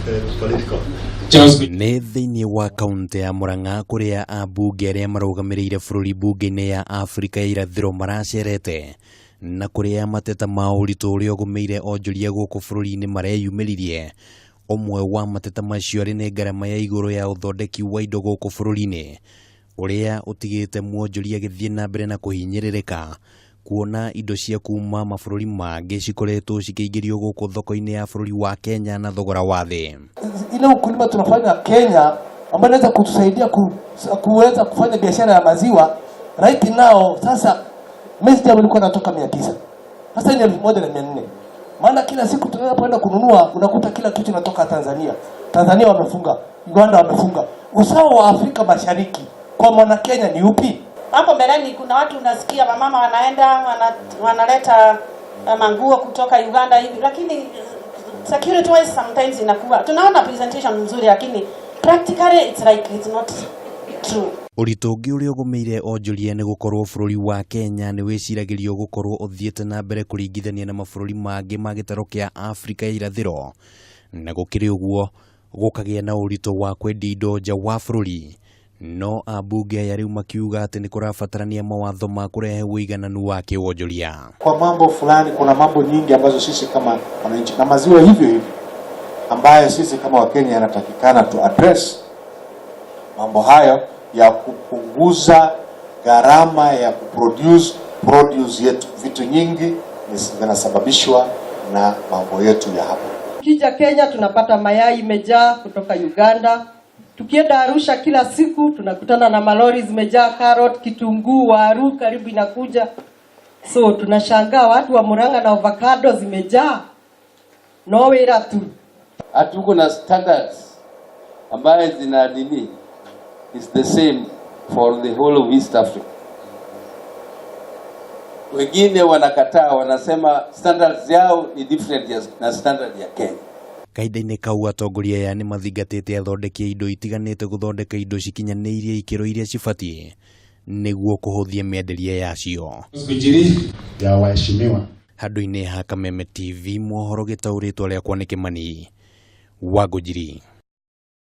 Nĩ thĩinĩ wa kaunti ya Murang'a kuria ambunge arĩa marugamĩrĩire bũrũri mbunge-ini ya Afrika ya irathiro maracerete na kuria mateta ma ũritũ ũrĩa ũgũmĩire onjoria gũkũ bũrũri-inĩ mareyumĩririe. Ũmwe wa mateta macio arĩ nĩ ngarama ya igũrũ ya ũthondeki wa indo gũkũ bũrũri-inĩ ũrĩa ũtigĩte mwonjoria agĩthiĩ na mbere na kũhinyĩrĩrĩka, kuona indo cia kuma mabũrũri mangĩ cikoretwo cikĩingĩrio gũkũ thoko-ini ya bũrũri wa Kenya na thogora wa thĩ. Ile ukulima tunafanya Kenya ambayo inaweza kutusaidia kuweza kufanya biashara ya maziwa right now. Sasa mesti ilikuwa inatoka 900, sasa ni 1400. Maana kila siku tunapoenda kununua unakuta kila kitu kinatoka Tanzania. Tanzania wamefunga, Uganda wamefunga. Usawa wa Afrika Mashariki kwa mwana Kenya ni upi? Hapo mbeleni kuna watu unasikia mama wanaenda wanaleta manguo kutoka Uganda hivi, lakini security wise sometimes inakuwa tunaona presentation nzuri, lakini practically it's like it's not true. Ũritũ ũngĩ ũrĩa ũgũmĩire onjoria nĩ gũkorwo bũrũri wa Kenya nĩ wĩciragĩrio gũkorwo ũthiĩte na mbere kũringithania na mabũrũri mangĩ ma gĩtaro kĩa Afrika ya irathiro, na gũkĩrĩ ũguo gũkagĩa na ũritũ wa kwendia indo nja wa bũrũri. No ambunge aya rĩu makiuga atĩ nĩ kũrabatarania mawatho ma kũrehe ũigananu wa kĩwonjoria. Kwa mambo fulani kuna mambo nyingi ambazo sisi kama wananchi na maziwa hivyo hivyo ambayo sisi kama Wakenya yanatakikana tu address mambo hayo ya kupunguza gharama ya produce yetu. Vitu nyingi vinasababishwa na mambo yetu ya hapa. Kija Kenya tunapata mayai imejaa kutoka Uganda. Tukienda Arusha kila siku tunakutana na malori zimejaa carrot, kitunguu, waru karibu inakuja. So tunashangaa watu wa Murang'a na avocado zimejaa. No wera tu. Hatuko na standards ambaye zina nini is the same for the whole of East Africa. Wengine wanakataa, wanasema standards yao ni different na standard ya Kenya. Kahinda-inĩ kau atongoria aya nĩ mathingatĩte athondeki a indo itiganĩte gũthondeka indo cikinyanĩirie ikĩro iria cibatiĩ nĩguo kũhũthia mĩenderie yacio. Ya waheshimiwa. Handũ-inĩ ha Kameme TV, Mohoro gĩtaũrĩtwo rĩakwa nĩ Kĩmani wa Ngũnjiri.